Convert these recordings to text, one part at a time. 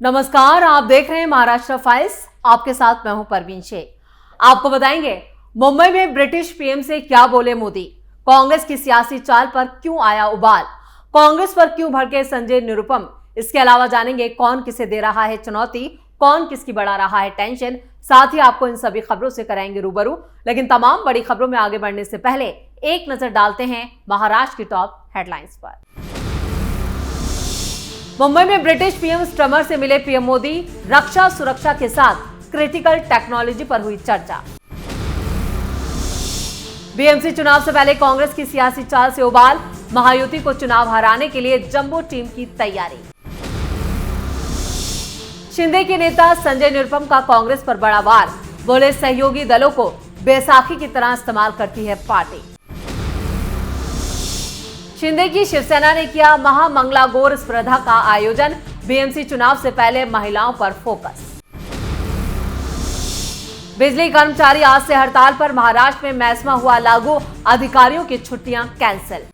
नमस्कार, आप देख रहे हैं महाराष्ट्र फाइल्स। आपके साथ मैं हूं परवीन शेख। आपको बताएंगे मुंबई में ब्रिटिश पीएम से क्या बोले मोदी, कांग्रेस की सियासी चाल पर क्यों आया उबाल, कांग्रेस पर क्यों भड़के संजय निरुपम। इसके अलावा जानेंगे कौन किसे दे रहा है चुनौती, कौन किसकी बढ़ा रहा है टेंशन। साथ ही आपको इन सभी खबरों से कराएंगे रूबरू। लेकिन तमाम बड़ी खबरों में आगे बढ़ने से पहले एक नजर डालते हैं महाराष्ट्र की टॉप हेडलाइंस पर। मुंबई में ब्रिटिश पीएम स्टमर से मिले पीएम मोदी, रक्षा सुरक्षा के साथ क्रिटिकल टेक्नोलॉजी पर हुई चर्चा। बीएमसी चुनाव से पहले कांग्रेस की सियासी चाल से उबाल, महायुति को चुनाव हराने के लिए जंबो टीम की तैयारी। शिंदे के नेता संजय निरुपम का कांग्रेस पर बड़ा वार, बोले सहयोगी दलों को बैसाखी की तरह इस्तेमाल करती है पार्टी। शिंदे की शिवसेना ने किया महामंगलागौर स्पर्धा का आयोजन, बीएमसी चुनाव से पहले महिलाओं पर फोकस। बिजली कर्मचारी आज से हड़ताल पर, महाराष्ट्र में मैस्मा हुआ लागू, अधिकारियों की छुट्टियां कैंसिल।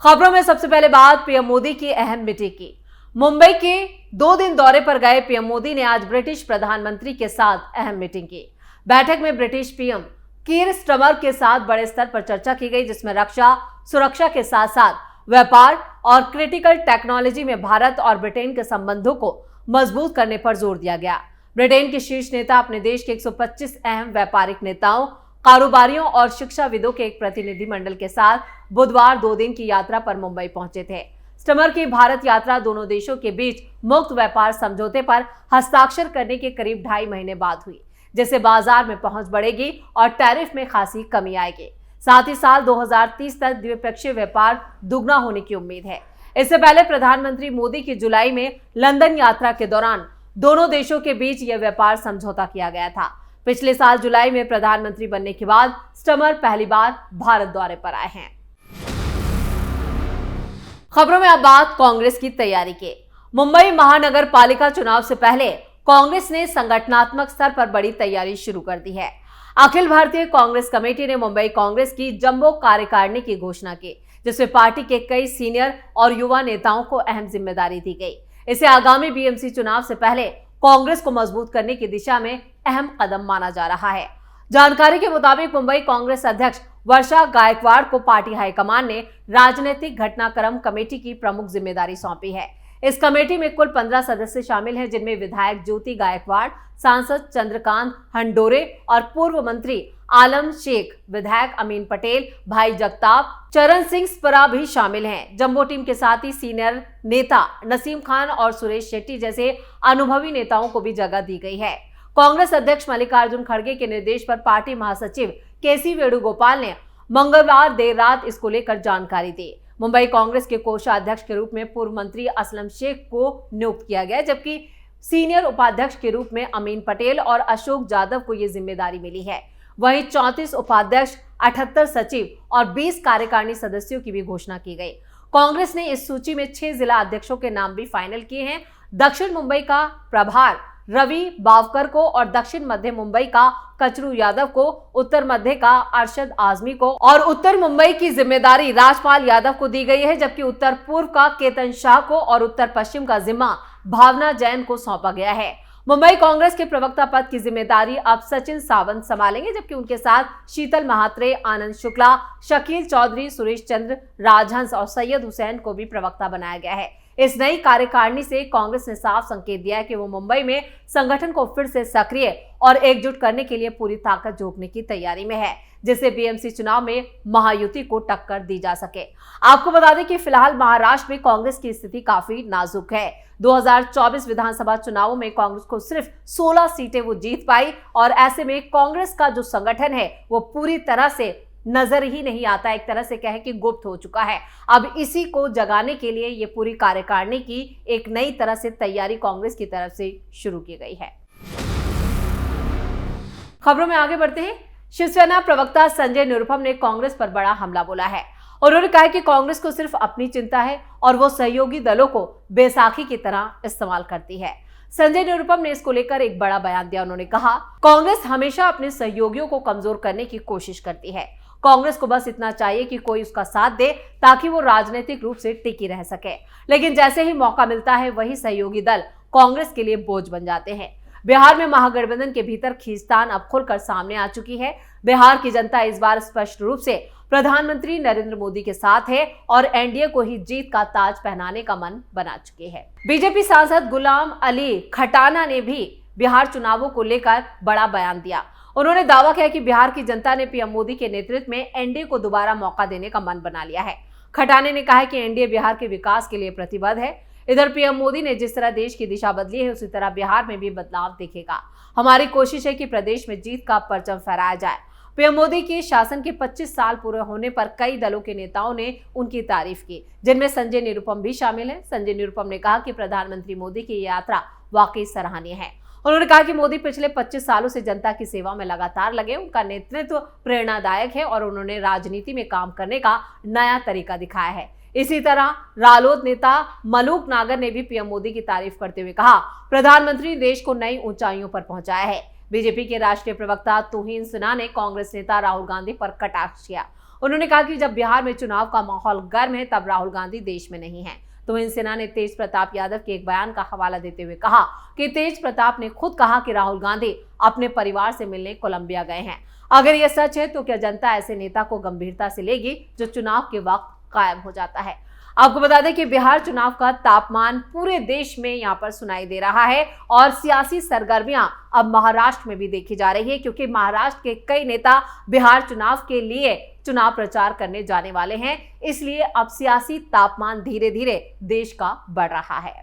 खबरों में सबसे पहले बात पीएम मोदी की अहम मीटिंग की। मुंबई के 2 दिन दौरे पर गए पीएम मोदी ने आज ब्रिटिश प्रधानमंत्री के साथ अहम मीटिंग की। बैठक में ब्रिटिश पीएम कीर स्टमर के साथ बड़े स्तर पर चर्चा की गई, जिसमें रक्षा सुरक्षा के साथ साथ व्यापार और क्रिटिकल टेक्नोलॉजी में भारत और ब्रिटेन के संबंधों को मजबूत करने पर जोर दिया गया। ब्रिटेन के शीर्ष नेता अपने देश के 125 अहम व्यापारिक नेताओं, कारोबारियों और शिक्षाविदों के एक प्रतिनिधिमंडल के साथ बुधवार 2 दिन की यात्रा पर मुंबई पहुंचे थे। स्टमर की भारत यात्रा दोनों देशों के बीच मुक्त व्यापार समझौते पर हस्ताक्षर करने के करीब 2.5 महीने बाद हुई, जिससे बाजार में पहुंच बढ़ेगी और टैरिफ में खासी कमी आएगी। साथ ही साल 2030 तक द्विपक्षीय व्यापार दुगना होने की उम्मीद है। इससे पहले प्रधानमंत्री मोदी की जुलाई में लंदन यात्रा के दौरान दोनों देशों के बीच यह व्यापार समझौता किया गया था। पिछले साल जुलाई में प्रधानमंत्री बनने के बाद स्टमर पहली बार भारत दौरे पर आए हैं। खबरों में अब बात कांग्रेस की तैयारी की। मुंबई महानगर पालिका चुनाव से पहले कांग्रेस ने संगठनात्मक स्तर पर बड़ी तैयारी शुरू कर दी है। अखिल भारतीय कांग्रेस कमेटी ने मुंबई कांग्रेस की जंबो कार्यकारिणी की घोषणा की, जिसमें पार्टी के कई सीनियर और युवा नेताओं को अहम जिम्मेदारी दी गई। इसे आगामी बीएमसी चुनाव से पहले कांग्रेस को मजबूत करने की दिशा में अहम कदम माना जा रहा है। जानकारी के मुताबिक मुंबई कांग्रेस अध्यक्ष वर्षा गायकवाड़ को पार्टी हाईकमान ने राजनीतिक घटनाक्रम कमेटी की प्रमुख जिम्मेदारी सौंपी है। इस कमेटी में कुल 15 सदस्य शामिल हैं, जिनमें विधायक ज्योति गायकवाड़, सांसद चंद्रकांत हंडोरे और पूर्व मंत्री आलम शेख, विधायक अमीन पटेल, भाई जगताप, चरण सिंह स्परा भी शामिल हैं। जंबो टीम के साथ ही सीनियर नेता नसीम खान और सुरेश शेट्टी जैसे अनुभवी नेताओं को भी जगह दी गई है। कांग्रेस अध्यक्ष मल्लिकार्जुन खड़गे के निर्देश पर पार्टी महासचिव केसी वेणुगोपाल ने मंगलवार देर रात इसको लेकर जानकारी दी। मुंबई कांग्रेस के कोषाध्यक्ष के रूप में पूर्व मंत्री असलम शेख को नियुक्त किया गया, जबकि सीनियर उपाध्यक्ष के रूप में अमीन पटेल और अशोक जादव को यह जिम्मेदारी मिली है। वहीं 34 उपाध्यक्ष, 78 सचिव और 20 कार्यकारिणी सदस्यों की भी घोषणा की गई। कांग्रेस ने इस सूची में 6 जिला अध्यक्षों के नाम भी फाइनल किए हैं। दक्षिण मुंबई का प्रभार रवि बावकर को और दक्षिण मध्य मुंबई का कचरू यादव को, उत्तर मध्य का अरशद आजमी को और उत्तर मुंबई की जिम्मेदारी राजपाल यादव को दी गई है, जबकि उत्तर पूर्व का केतन शाह को और उत्तर पश्चिम का जिम्मा भावना जैन को सौंपा गया है। मुंबई कांग्रेस के प्रवक्ता पद की जिम्मेदारी अब सचिन सावंत संभालेंगे, जबकि उनके साथ शीतल महात्रे, आनंद शुक्ला, शकील चौधरी, सुरेश चंद्र, राजहंस और सैयद हुसैन को भी प्रवक्ता बनाया गया है। इस नई कार्यकारिणी से कांग्रेस ने साफ संकेत दिया है कि वो मुंबई में संगठन को फिर से सक्रिय और एकजुट करने के लिए पूरी ताकत झोंकने की तैयारी में है, जिससे बीएमसी चुनाव में महायुति को टक्कर दी जा सके। आपको बता दें कि फिलहाल महाराष्ट्र में कांग्रेस की स्थिति काफी नाजुक है। 2024 विधानसभा चुनावों में कांग्रेस को सिर्फ 16 सीटें वो जीत पाई और ऐसे में कांग्रेस का जो संगठन है वो पूरी तरह से नजर ही नहीं आता, एक तरह से कहे कि गुप्त हो चुका है। अब इसी को जगाने के लिए ये पूरी कार्यकारिणी की एक नई तरह से तैयारी कांग्रेस की तरफ से शुरू की गई है। खबरों में आगे बढ़ते हैं। शिवसेना प्रवक्ता संजय निरुपम ने कांग्रेस पर बड़ा हमला बोला है। उन्होंने कहा कि कांग्रेस को सिर्फ अपनी चिंता है और वो सहयोगी दलों को बैसाखी की तरह इस्तेमाल करती है। संजय निरुपम ने इसको लेकर एक बड़ा बयान दिया। उन्होंने कहा, कांग्रेस हमेशा अपने सहयोगियों को कमजोर करने की कोशिश करती है। कांग्रेस को बस इतना चाहिए कि कोई उसका साथ दे ताकि वो राजनीतिक रूप से टिकी रह सके। लेकिन जैसे ही मौका मिलता है वही सहयोगी दल कांग्रेस के लिए बोझ बन जाते हैं। बिहार में महागठबंधन के भीतर खींचतान अब खुलकर सामने आ चुकी है। बिहार की जनता इस बार स्पष्ट रूप से प्रधानमंत्री नरेंद्र मोदी के साथ है और एनडीए को ही जीत का ताज पहनाने का मन बना चुकी है। बीजेपी सांसद गुलाम अली खटाना ने भी बिहार चुनावों को लेकर बड़ा बयान दिया। उन्होंने दावा किया कि बिहार की जनता ने पीएम मोदी के नेतृत्व में एनडीए को दोबारा मौका देने का मन बना लिया है। खटाने ने कहा कि एनडीए बिहार के विकास के लिए प्रतिबद्ध है। इधर पीएम मोदी ने जिस तरह देश की दिशा बदली है उसी तरह बिहार में भी बदलाव दिखेगा। हमारी कोशिश है कि प्रदेश में जीत का परचम फहराया जाए। पीएम मोदी के शासन के 25 साल पूरे होने पर कई दलों के नेताओं ने उनकी तारीफ की, जिनमें संजय निरुपम भी शामिल हैं। संजय निरुपम ने कहा कि प्रधानमंत्री मोदी की यात्रा वाकई सराहनीय है। उन्होंने कहा कि मोदी पिछले 25 सालों से जनता की सेवा में लगातार लगे, उनका नेतृत्व प्रेरणादायक है और उन्होंने राजनीति में काम करने का नया तरीका दिखाया है। इसी तरह रालोद नेता मलूक नागर ने भी पीएम मोदी की तारीफ करते हुए कहा, प्रधानमंत्री देश को नई ऊंचाइयों पर पहुंचाया है। बीजेपी के राष्ट्रीय प्रवक्ता तुहिन सिन्हा ने कांग्रेस नेता राहुल गांधी पर कटाक्ष किया। उन्होंने कहा कि जब बिहार में चुनाव का माहौल गर्म है तब राहुल गांधी देश में नहीं है। तुहिन सिन्हा ने तेज प्रताप यादव के एक बयान का हवाला देते हुए कहा कि तेज प्रताप ने खुद कहा कि राहुल गांधी अपने परिवार से मिलने कोलंबिया गए हैं। अगर यह सच है तो क्या जनता ऐसे नेता को गंभीरता से लेगी जो चुनाव के वक्त कायम हो जाता है। आपको बता दें कि बिहार चुनाव का तापमान पूरे देश में यहां पर सुनाई दे रहा है और सियासी सरगर्मियां अब महाराष्ट्र में भी देखी जा रही है, क्योंकि महाराष्ट्र के कई नेता बिहार चुनाव के लिए चुनाव प्रचार करने जाने वाले हैं। इसलिए अब सियासी तापमान धीरे धीरे देश का बढ़ रहा है।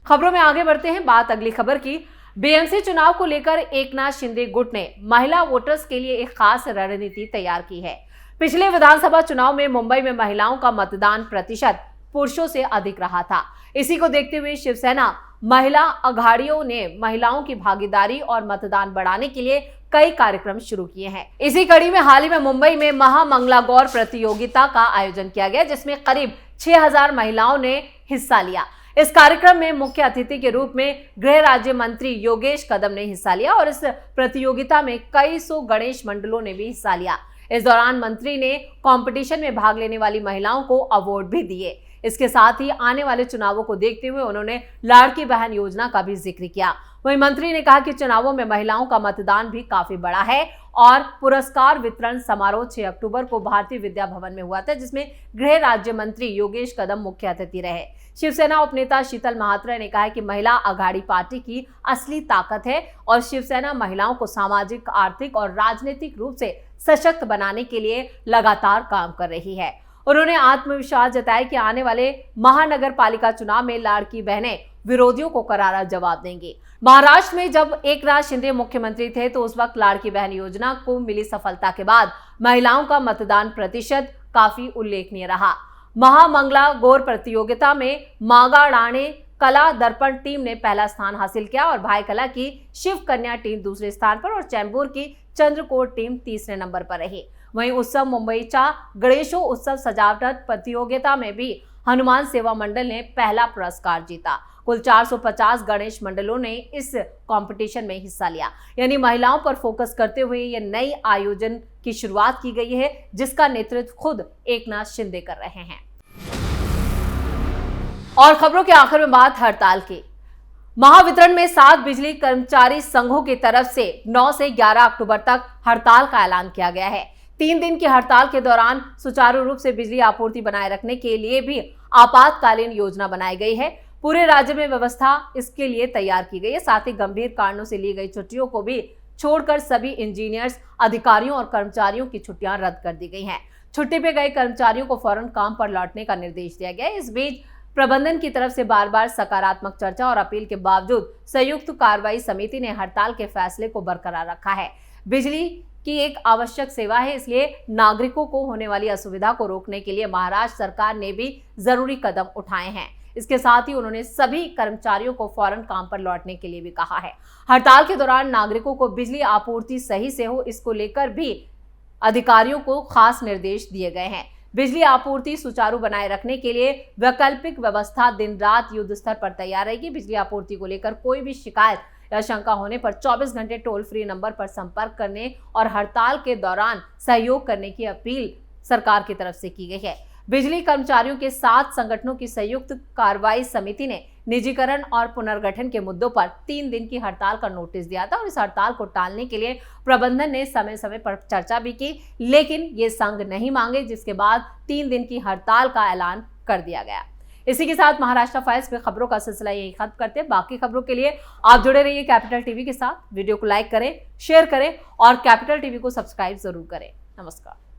खबरों में आगे बढ़ते हैं। बात अगली खबर की। बीएमसी चुनाव को लेकर एकनाथ शिंदे गुट ने महिला वोटर्स के लिए एक खास रणनीति तैयार की है। पिछले विधानसभा चुनाव में मुंबई में महिलाओं का मतदान प्रतिशत पुरुषों से अधिक रहा था। इसी को देखते हुए शिवसेना महिला अघाड़ियों ने महिलाओं की भागीदारी और मतदान बढ़ाने के लिए कई कार्यक्रम शुरू किए हैं। इसी कड़ी में हाल ही में मुंबई में महामंगला गौर प्रतियोगिता का आयोजन किया गया, जिसमें करीब 6000 महिलाओं ने हिस्सा लिया। इस कार्यक्रम में मुख्य अतिथि के रूप में गृह राज्य मंत्री योगेश कदम ने हिस्सा लिया और इस प्रतियोगिता में कई सौ गणेश मंडलों ने भी हिस्सा लिया। इस दौरान मंत्री ने कंपटीशन में भाग लेने वाली महिलाओं को अवार्ड भी दिए। इसके साथ ही आने वाले चुनावों को देखते हुए उन्होंने लाड़की बहन योजना का भी जिक्र किया। वहीं मंत्री ने कहा कि चुनावों में महिलाओं का मतदान भी काफी बड़ा है और पुरस्कार वितरण समारोह 6 अक्टूबर को भारतीय विद्या भवन में हुआ था, जिसमें गृह राज्य मंत्री योगेश कदम मुख्य अतिथि रहे। शिवसेना उपनेता शीतल महात्रे ने कहा कि महिला अघाड़ी पार्टी की असली ताकत है और शिवसेना महिलाओं को सामाजिक, आर्थिक और राजनीतिक रूप से सशक्त बनाने के लिए लगातार काम कर रही है। उन्होंने आत्मविश्वास जताया कि आने वाले महानगर पालिका चुनाव में लाड़की बहनें विरोधियों को करारा जवाब देंगी। महाराष्ट्र में जब एकनाथ शिंदे मुख्यमंत्री थे तो उस वक्त लाड़की बहन योजना को मिली सफलता के बाद महिलाओं का मतदान प्रतिशत काफी उल्लेखनीय रहा। महामंगला गौर प्रतियोगिता में मागाड़ाणे कला दर्पण टीम ने पहला स्थान हासिल किया और भाई कला की शिव कन्या टीम दूसरे स्थान पर और चैंबूर की चंद्रकोट टीम तीसरे नंबर पर रही। वहीं उत्सव मुंबईचा गणेशो उत्सव सजावट प्रतियोगिता में भी हनुमान सेवा मंडल ने पहला पुरस्कार जीता। कुल 450 गणेश मंडलों ने इस कंपटीशन में हिस्सा लिया। यानी महिलाओं पर फोकस करते हुए यह नई आयोजन की शुरुआत की गई है, जिसका नेतृत्व खुद एकनाथ शिंदे कर रहे हैं। और खबरों के आखिर में बात हड़ताल की। महावितरण में 7 बिजली कर्मचारी संघों की तरफ से 9 से 11 अक्टूबर तक हड़ताल का ऐलान किया गया है। 3 दिन की हड़ताल के दौरान सुचारू रूप से बिजली आपूर्ति बनाए रखने के लिए भी आपातकालीन योजना बनाई गई है। पूरे राज्य में व्यवस्था इसके लिए तैयार की गई है। साथ ही गंभीर कारणों से ली गई छुट्टियों को भी छोड़कर सभी इंजीनियर्स, अधिकारियों और कर्मचारियों की छुट्टियां रद्द कर दी गई हैं। छुट्टी पे गए कर्मचारियों को फौरन काम पर लौटने का निर्देश दिया गया है। इस बीच प्रबंधन की तरफ से बार बार सकारात्मक चर्चा और अपील के बावजूद संयुक्त कार्रवाई समिति ने हड़ताल के फैसले को बरकरार रखा है। बिजली की एक आवश्यक सेवा है, इसलिए नागरिकों को होने वाली असुविधा को रोकने के लिए महाराष्ट्र सरकार ने भी जरूरी कदम उठाए हैं। इसके साथ ही उन्होंने सभी कर्मचारियों को फौरन काम पर लौटने के लिए भी कहा है। हड़ताल के दौरान नागरिकों को बिजली आपूर्ति सही से हो, इसको लेकर भी अधिकारियों को खास निर्देश दिए गए हैं। बिजली आपूर्ति सुचारू बनाए रखने के लिए वैकल्पिक व्यवस्था दिन रात युद्ध स्तर पर तैयार रहेगी। बिजली आपूर्ति को लेकर कोई भी शिकायत या शंका होने पर 24 घंटे टोल फ्री नंबर पर संपर्क करने और हड़ताल के दौरान सहयोग करने की अपील सरकार की तरफ से की गई है। बिजली कर्मचारियों के 7 संगठनों की संयुक्त कार्रवाई समिति ने निजीकरण और पुनर्गठन के मुद्दों पर 3 दिन की हड़ताल का नोटिस दिया था और इस हड़ताल को टालने के लिए प्रबंधन ने समय समय पर चर्चा भी की, लेकिन ये संघ नहीं मांगे, जिसके बाद 3 दिन की हड़ताल का ऐलान कर दिया गया। इसी के साथ महाराष्ट्र फाइल्स पे खबरों का सिलसिला यही खत्म करते हैं। बाकी खबरों के लिए आप जुड़े रहिए कैपिटल टीवी के साथ। वीडियो को लाइक करें, शेयर करें और कैपिटल टीवी को सब्सक्राइब जरूर करें। नमस्कार।